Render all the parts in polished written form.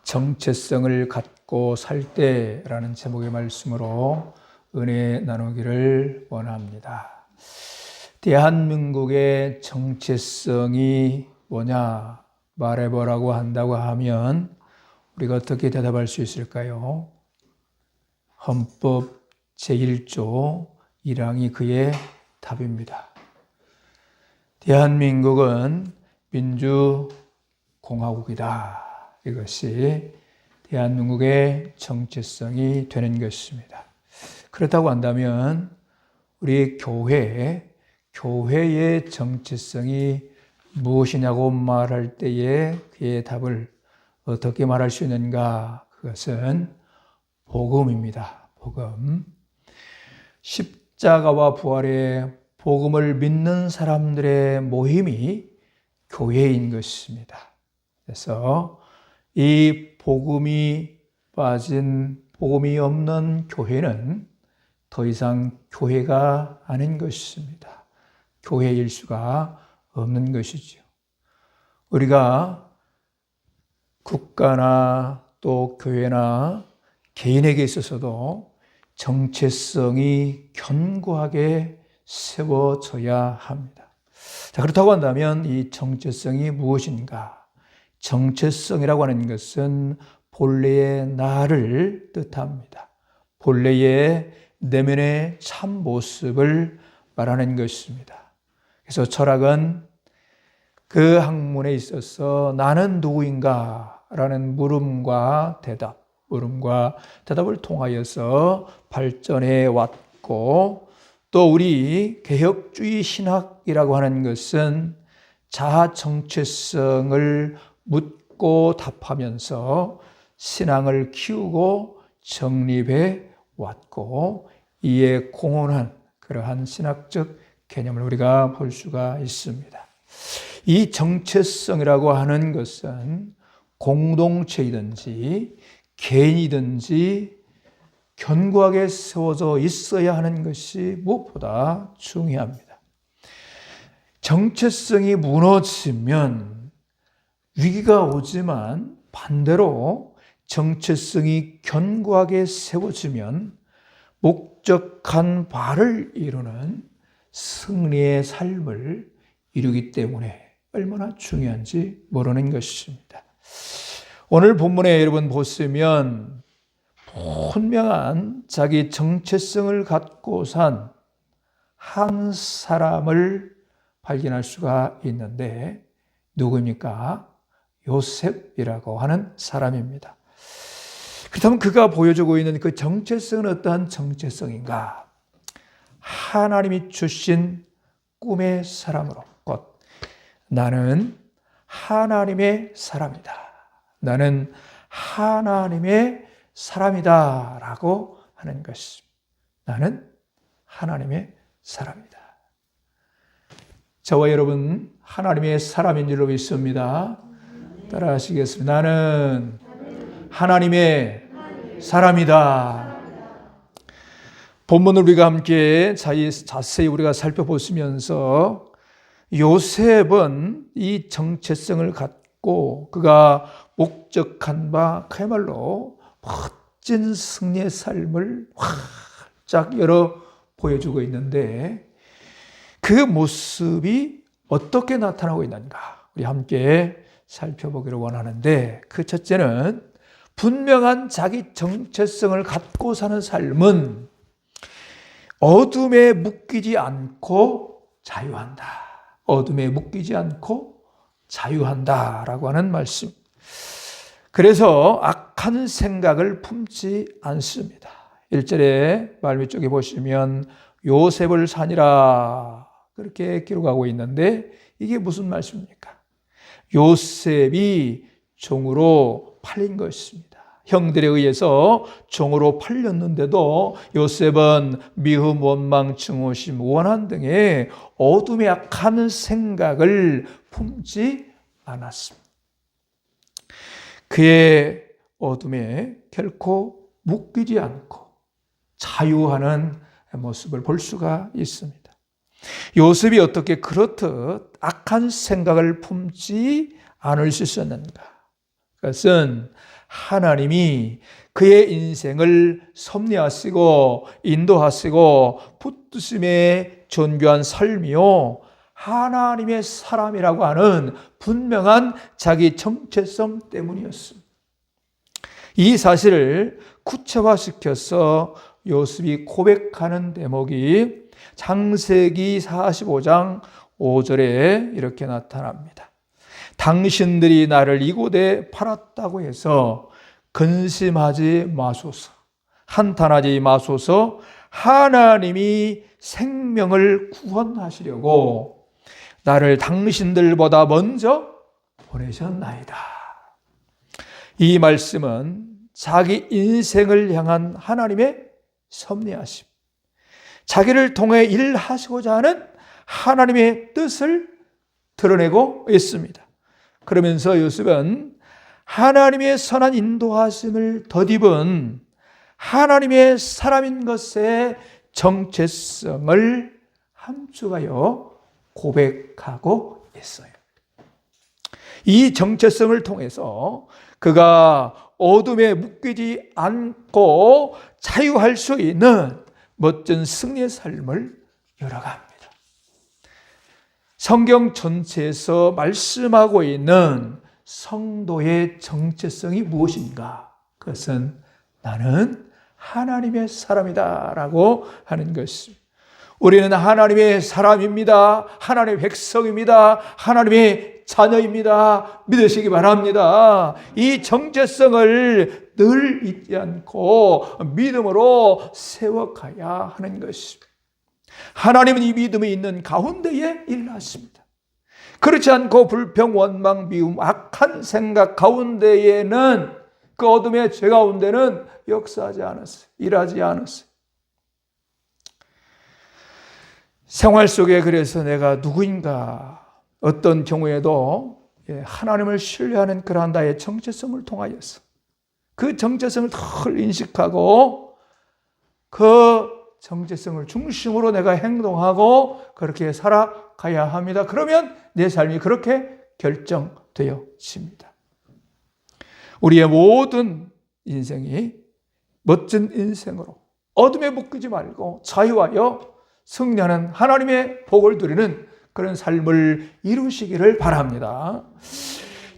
정체성을 갖고 살 때라는 제목의 말씀으로 은혜 나누기를 원합니다. 대한민국의 정체성이 뭐냐 말해보라고 한다고 하면 우리가 어떻게 대답할 수 있을까요? 헌법 제1조 1항이 그의 답입니다. 대한민국은 민주공화국이다. 이것이 대한민국의 정체성이 되는 것입니다. 그렇다고 한다면 우리 교회의 정체성이 무엇이냐고 말할 때에 그의 답을 어떻게 말할 수 있는가? 그것은 복음입니다. 복음. 십자가와 부활의 복음을 믿는 사람들의 모임이 교회인 것입니다. 그래서 이 복음이 빠진 복음이 없는 교회는 더 이상 교회가 아닌 것입니다. 교회일 수가 없는 것이죠. 우리가 국가나 또 교회나 개인에게 있어서도 정체성이 견고하게 세워져야 합니다. 자, 그렇다고 한다면 이 정체성이 무엇인가? 정체성이라고 하는 것은 본래의 나를 뜻합니다. 본래의 내면의 참 모습을 말하는 것입니다. 그래서 철학은 그 학문에 있어서 나는 누구인가? 라는 물음과 대답을 통하여서 발전해 왔고, 또 우리 개혁주의 신학이라고 하는 것은 자아 정체성을 묻고 답하면서 신앙을 키우고 정립해 왔고, 이에 공헌한 그러한 신학적 개념을 우리가 볼 수가 있습니다. 이 정체성이라고 하는 것은 공동체이든지 개인이든지 견고하게 세워져 있어야 하는 것이 무엇보다 중요합니다. 정체성이 무너지면 위기가 오지만 반대로 정체성이 견고하게 세워지면 목적한 바를 이루는 승리의 삶을 이루기 때문에 얼마나 중요한지 모르는 것입니다. 오늘 본문에 여러분 보시면 분명한 자기 정체성을 갖고 산 한 사람을 발견할 수가 있는데 누구입니까? 요셉이라고 하는 사람입니다. 그렇다면 그가 보여주고 있는 그 정체성은 어떠한 정체성인가? 하나님이 주신 꿈의 사람으로 곧 나는 하나님의 사람이다. 나는 하나님의 사람이다 라고 하는 것입니다. 나는 하나님의 사람이다. 저와 여러분 하나님의 사람인 줄로 믿습니다. 따라 하시겠습니다. 나는 하나님의 사람이다. 본문을 우리가 함께 자세히 우리가 살펴보시면서 요셉은 이 정체성을 갖고 그가 목적한 바 그야말로 멋진 승리의 삶을 활짝 열어 보여주고 있는데 그 모습이 어떻게 나타나고 있는가? 우리 함께 살펴보기를 원하는데 그 첫째는 분명한 자기 정체성을 갖고 사는 삶은 어둠에 묶이지 않고 자유한다. 어둠에 묶이지 않고 자유한다라고 하는 말씀. 그래서 악한 생각을 품지 않습니다. 1절에 말미 쪽에 보시면 요셉을 산이라 그렇게 기록하고 있는데 이게 무슨 말씀입니까? 요셉이 종으로 팔린 것입니다. 형들에 의해서 종으로 팔렸는데도 요셉은 미움, 원망, 증오심, 원한 등의 어둠의 악한 생각을 품지 않았습니다. 그의 어둠에 결코 묶이지 않고 자유하는 모습을 볼 수가 있습니다. 요셉이 어떻게 그렇듯 악한 생각을 품지 않을 수 있었는가? 그것은 하나님이 그의 인생을 섭리하시고 인도하시고 붙드심에 존귀한 삶이요, 하나님의 사람이라고 하는 분명한 자기 정체성 때문이었습니다. 이 사실을 구체화시켜서 요셉이 고백하는 대목이 창세기 45장 5절에 이렇게 나타납니다. 당신들이 나를 이곳에 팔았다고 해서 근심하지 마소서, 한탄하지 마소서. 하나님이 생명을 구원하시려고 나를 당신들보다 먼저 보내셨나이다. 이 말씀은 자기 인생을 향한 하나님의 섭리하심, 자기를 통해 일하시고자 하는 하나님의 뜻을 드러내고 있습니다. 그러면서 요셉은 하나님의 선한 인도하심을 덧입은 하나님의 사람인 것의 정체성을 함축하여 고백하고 있어요. 이 정체성을 통해서 그가 어둠에 묶이지 않고 자유할 수 있는 멋진 승리의 삶을 열어갑니다. 성경 전체에서 말씀하고 있는 성도의 정체성이 무엇인가? 그것은 나는 하나님의 사람이다 라고 하는 것입니다. 우리는 하나님의 사람입니다. 하나님의 백성입니다. 하나님의 자녀입니다. 믿으시기 바랍니다. 이 정체성을 늘 잊지 않고 믿음으로 세워가야 하는 것입니다. 하나님은 이 믿음이 있는 가운데에 일하십니다. 그렇지 않고 불평, 원망, 미움, 악한 생각 가운데에는, 그 어둠의 죄 가운데는 역사하지 않았어요. 일하지 않았어요. 생활 속에 그래서 내가 누구인가, 어떤 경우에도 하나님을 신뢰하는 그러한 나의 정체성을 통하여서 그 정체성을 덜 인식하고 그 정체성을 중심으로 내가 행동하고 그렇게 살아가야 합니다. 그러면 내 삶이 그렇게 결정되어집니다. 우리의 모든 인생이 멋진 인생으로 어둠에 묶이지 말고 자유하여 승리하는 하나님의 복을 누리는 그런 삶을 이루시기를 바랍니다.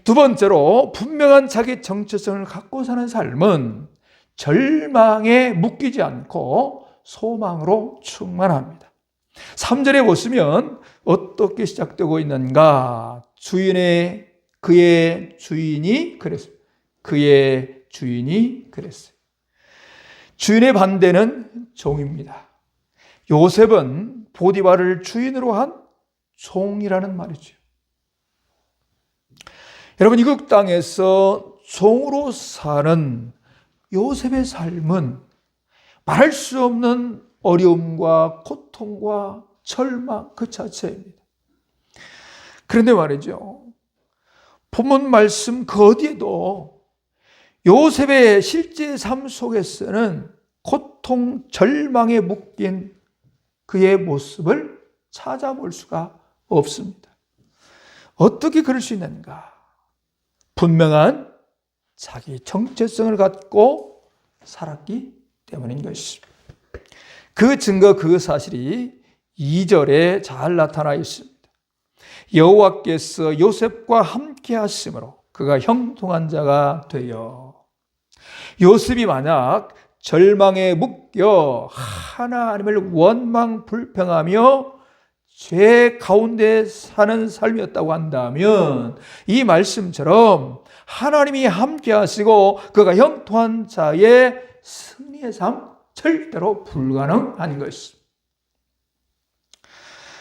두 번째로, 분명한 자기 정체성을 갖고 사는 삶은 절망에 묶이지 않고 소망으로 충만합니다. 3절에 보시면 어떻게 시작되고 있는가? 그의 주인이 그랬어요. 그의 주인이 그랬어요. 주인의 반대는 종입니다. 요셉은 보디발을 주인으로 한 종이라는 말이죠. 여러분, 이국 땅에서 종으로 사는 요셉의 삶은 말할 수 없는 어려움과 고통과 절망 그 자체입니다. 그런데 말이죠, 본문 말씀 그 어디에도 요셉의 실제 삶 속에서는 고통, 절망에 묶인 그의 모습을 찾아볼 수가 없습니다. 어떻게 그럴 수 있는가? 분명한 자기 정체성을 갖고 살았기 때문인 것입니다. 그 증거, 그 사실이 2절에 잘 나타나 있습니다. 여호와께서 요셉과 함께 하심으로 그가 형통한 자가 되어. 요셉이 만약 절망에 묶여 하나님을 원망 불평하며 죄 가운데 사는 삶이었다고 한다면 이 말씀처럼 하나님이 함께 하시고 그가 형통한 자의 승리의 삶 절대로 불가능한 것입니다.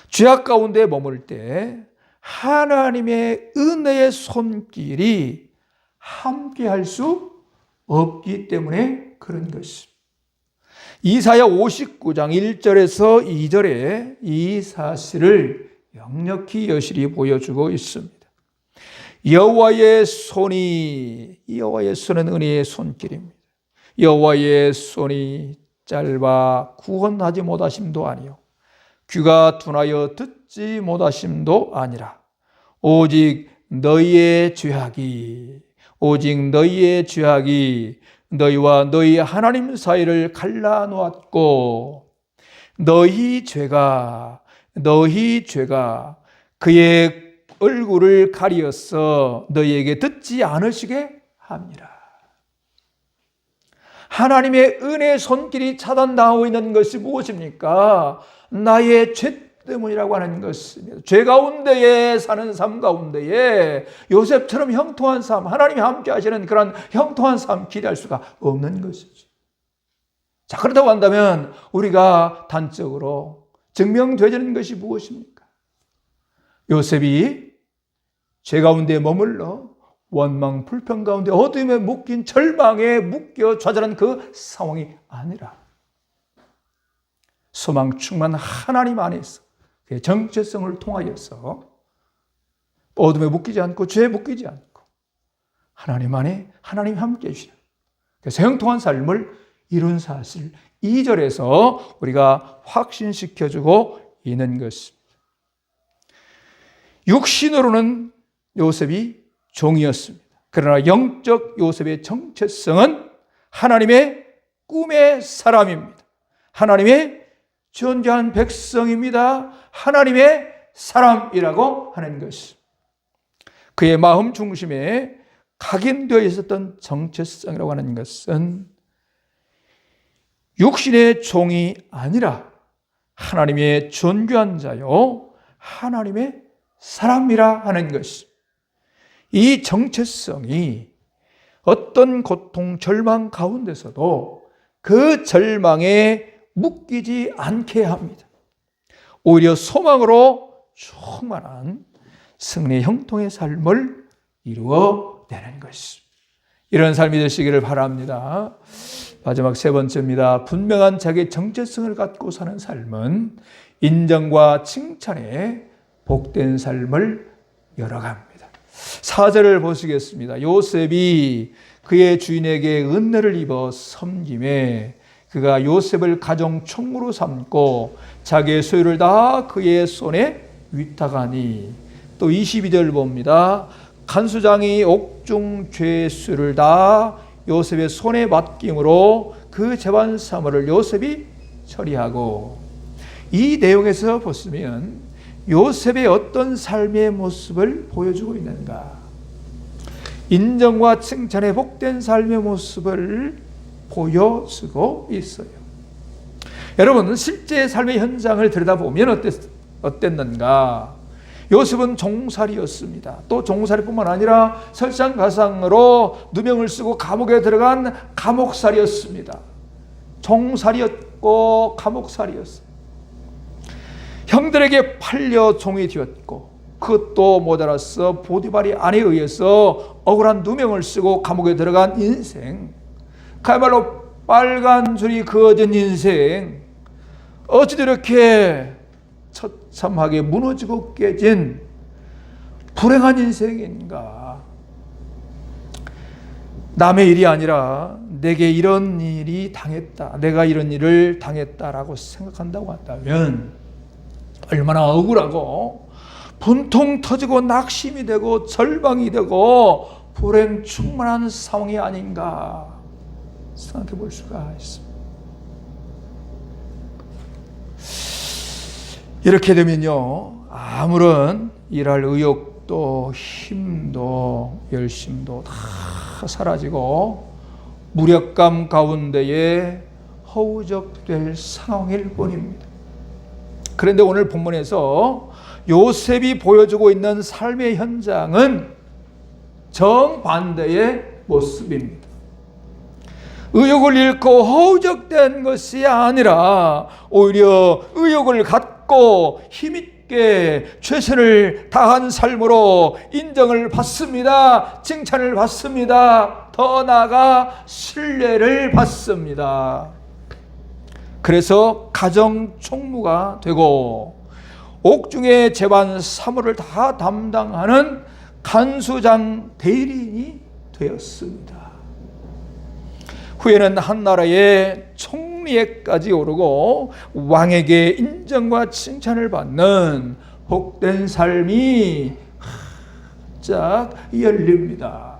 죄악 가운데 머물 때 하나님의 은혜의 손길이 함께 할 수 없기 때문에 그런 것입니다. 이사야 59장 1절에서 2절에 이 사실을 역력히 여실히 보여주고 있습니다. 여호와의 손은 은혜의 손길입니다. 여호와의 손이 짧아 구원하지 못하심도 아니요 귀가 둔하여 듣지 못하심도 아니라 오직 너희의 죄악이 오직 너희의 죄악이 너희와 너희 하나님 사이를 갈라놓았고 너희 죄가 그의 얼굴을 가리어서 너희에게 듣지 않으시게 합니다. 하나님의 은혜의 손길이 차단당하고 있는 것이 무엇입니까? 나의 죄 때문이라고 하는 것입니다. 죄 가운데에 사는 삶 가운데에 요셉처럼 형통한 삶, 하나님이 함께 하시는 그런 형통한 삶 기대할 수가 없는 것이죠. 자, 그렇다고 한다면 우리가 단적으로 증명되는 것이 무엇입니까? 요셉이 죄 가운데 머물러 원망, 불평 가운데 어둠에 묶인 절망에 묶여 좌절한 그 상황이 아니라 소망 충만 하나님 안에서 그의 정체성을 통하여서 어둠에 묶이지 않고 죄에 묶이지 않고 하나님 안에 하나님 함께 해주시는 그래서 형통한 삶을 이룬 사실 2절에서 우리가 확신시켜주고 있는 것입니다. 육신으로는 요셉이 종이었습니다. 그러나 영적 요셉의 정체성은 하나님의 꿈의 사람입니다. 하나님의 존귀한 백성입니다. 하나님의 사람이라고 하는 것입니다. 그의 마음 중심에 각인되어 있었던 정체성이라고 하는 것은 육신의 종이 아니라 하나님의 존귀한 자요 하나님의 사람이라 하는 것입니다. 이 정체성이 어떤 고통, 절망 가운데서도 그 절망에 묶이지 않게 합니다. 오히려 소망으로 충만한 승리의 형통의 삶을 이루어내는 것입니다. 이런 삶이 되시기를 바랍니다. 마지막 세 번째입니다. 분명한 자기의 정체성을 갖고 사는 삶은 인정과 칭찬에 복된 삶을 열어갑니다. 4절을 보시겠습니다. 요셉이 그의 주인에게 은혜를 입어 섬김에 그가 요셉을 가정 총무로 삼고 자기의 소유를 다 그의 손에 위탁하니 또 22절 봅니다. 간수장이 옥중 죄수를 다 요셉의 손에 맡김으로 그 재반 사물을 요셉이 처리하고 이 내용에서 보시면 요셉의 어떤 삶의 모습을 보여주고 있는가? 인정과 칭찬에 복된 삶의 모습을 보여주고 있어요. 여러분, 실제 삶의 현장을 들여다보면 어땠는가? 요셉은 종살이였습니다. 또 종살이뿐만 아니라 설상가상으로 누명을 쓰고 감옥에 들어간 감옥살이였습니다. 종살이였고 감옥살이였어요. 형들에게 팔려 종이 되었고 그것도 모자라서 보디발의 아내에 의해서 억울한 누명을 쓰고 감옥에 들어간 인생, 그야말로 빨간 줄이 그어진 인생, 어찌 이렇게 처참하게 무너지고 깨진 불행한 인생인가? 남의 일이 아니라 내게 이런 일이 당했다, 내가 이런 일을 당했다라고 생각한다고 한다면 얼마나 억울하고 분통 터지고 낙심이 되고 절망이 되고 불행 충만한 상황이 아닌가 생각해 볼 수가 있습니다. 이렇게 되면요, 아무런 일할 의욕도 힘도 열심도 다 사라지고 무력감 가운데에 허우적될 상황일 뿐입니다. 그런데 오늘 본문에서 요셉이 보여주고 있는 삶의 현장은 정반대의 모습입니다. 의욕을 잃고 허우적된 것이 아니라 오히려 의욕을 갖고 힘있게 최선을 다한 삶으로 인정을 받습니다. 칭찬을 받습니다. 더 나아가 신뢰를 받습니다. 그래서 가정 총무가 되고 옥중의 재반 사물을 다 담당하는 간수장 대리인이 되었습니다. 후에는 한 나라의 총리에까지 오르고 왕에게 인정과 칭찬을 받는 복된 삶이 활짝 열립니다.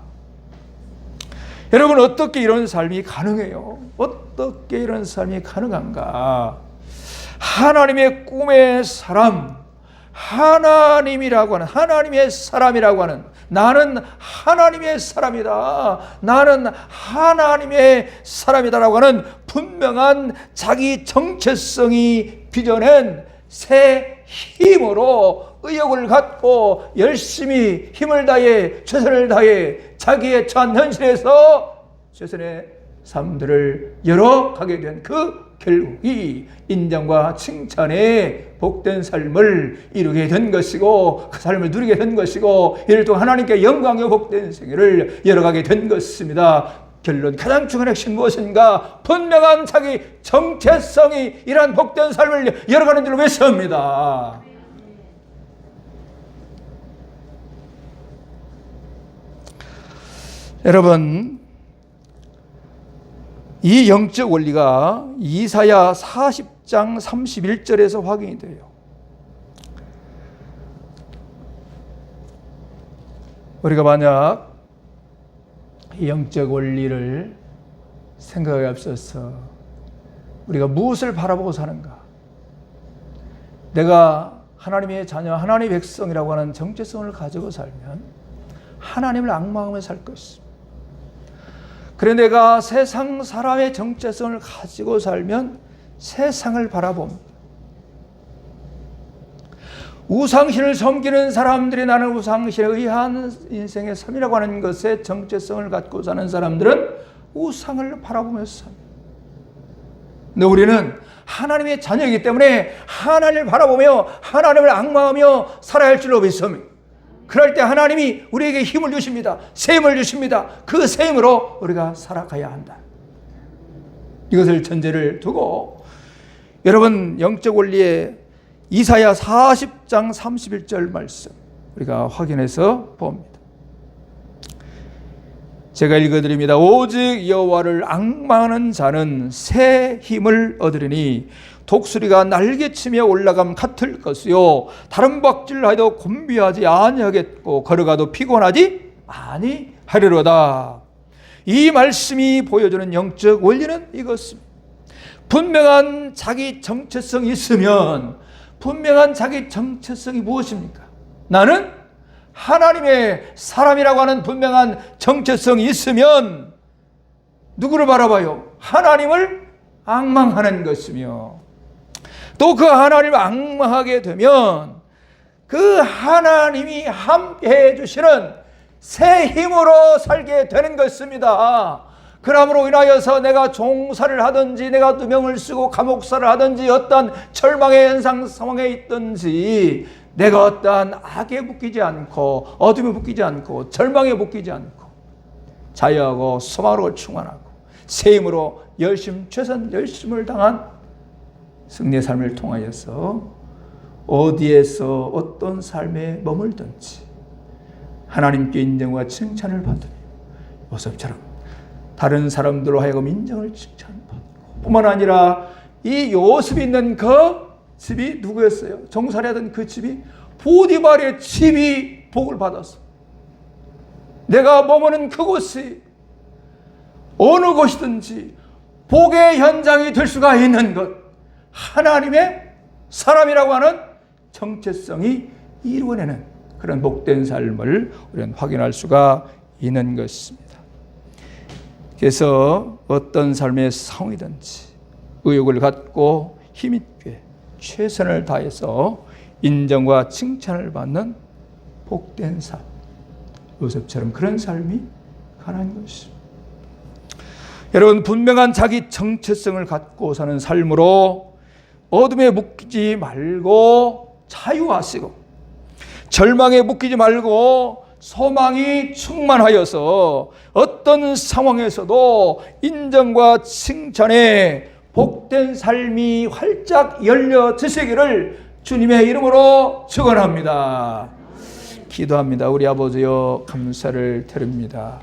여러분, 어떻게 이런 삶이 가능해요? 어떻게 이런 삶이 가능한가? 하나님의 꿈의 사람, 하나님이라고 하는, 하나님의 사람이라고 하는, 나는 하나님의 사람이다, 나는 하나님의 사람이다라고 하는 분명한 자기 정체성이 빚어낸 새 힘으로 의욕을 갖고 열심히 힘을 다해 최선을 다해 자기의 처한 현실에서 최선의 삶들을 열어가게 된 그 결국이 인정과 칭찬의 복된 삶을 이루게 된 것이고, 그 삶을 누리게 된 것이고, 이를 통해 하나님께 영광의 복된 생애를 열어가게 된 것입니다. 결론, 가장 중요한 핵심 무엇인가? 분명한 자기 정체성이 이러한 복된 삶을 열어가는 줄로 믿습니다. 여러분, 이 영적 원리가 이사야 40장 31절에서 확인이 돼요. 우리가 만약 이 영적 원리를 생각에 앞서서 우리가 무엇을 바라보고 사는가? 내가 하나님의 자녀, 하나님의 백성이라고 하는 정체성을 가지고 살면 하나님을 앙망하며 살 것입니다. 그래, 내가 세상 사람의 정체성을 가지고 살면 세상을 바라봅니다. 우상신을 섬기는 사람들이 나는 우상신에 의한 인생의 삶이라고 하는 것에 정체성을 갖고 사는 사람들은 우상을 바라보면서 삽니다. 근데 우리는 하나님의 자녀이기 때문에 하나님을 바라보며 하나님을 앙망하며 살아야 할 줄로 믿습니다. 그럴 때 하나님이 우리에게 힘을 주십니다. 새 힘을 주십니다. 그 새 힘으로 우리가 살아가야 한다. 이것을 전제를 두고 여러분, 영적 원리의 이사야 40장 31절 말씀 우리가 확인해서 봅니다. 제가 읽어드립니다. 오직 여호와를 앙망하는 자는 새 힘을 얻으리니 독수리가 날개치며 올라감 같을 것이요 다른 박질을 하여도 곤비하지 아니하겠고 걸어가도 피곤하지 아니하리로다. 이 말씀이 보여주는 영적 원리는 이것입니다. 분명한 자기 정체성이 있으면, 분명한 자기 정체성이 무엇입니까? 나는 하나님의 사람이라고 하는 분명한 정체성이 있으면 누구를 바라봐요? 하나님을 앙망하는 것이며, 또 그 하나님을 앙망하게 되면 그 하나님이 함께해 주시는 새 힘으로 살게 되는 것입니다. 그러므로 인하여서 내가 종사를 하든지, 내가 누명을 쓰고 감옥살을 하든지, 어떠한 절망의 연상 상황에 있든지, 내가 어떠한 악에 묶이지 않고, 어둠에 묶이지 않고, 절망에 묶이지 않고, 자유하고 소망으로 충만하고 새 힘으로 최선 열심을 당한 승리의 삶을 통하여서 어디에서 어떤 삶에 머물든지 하나님께 인정과 칭찬을 받으며 요셉처럼 다른 사람들로 하여금 인정을 칭찬받고, 뿐만 아니라 이 요셉이 있는 그 집이 누구였어요? 종살이하던 그 집이 보디발의 집이 복을 받았어. 내가 머무는 그곳이 어느 곳이든지 복의 현장이 될 수가 있는 것, 하나님의 사람이라고 하는 정체성이 이루어내는 그런 복된 삶을 우리는 확인할 수가 있는 것입니다. 그래서 어떤 삶의 상황이든지 의욕을 갖고 힘있게 최선을 다해서 인정과 칭찬을 받는 복된 삶, 요셉처럼 그런 삶이 가능한 것입니다. 여러분, 분명한 자기 정체성을 갖고 사는 삶으로 어둠에 묶이지 말고 자유하시고, 절망에 묶이지 말고 소망이 충만하여서 어떤 상황에서도 인정과 칭찬에 복된 삶이 활짝 열려지시기를 주님의 이름으로 축원합니다. 기도합니다. 우리 아버지여, 감사를 드립니다.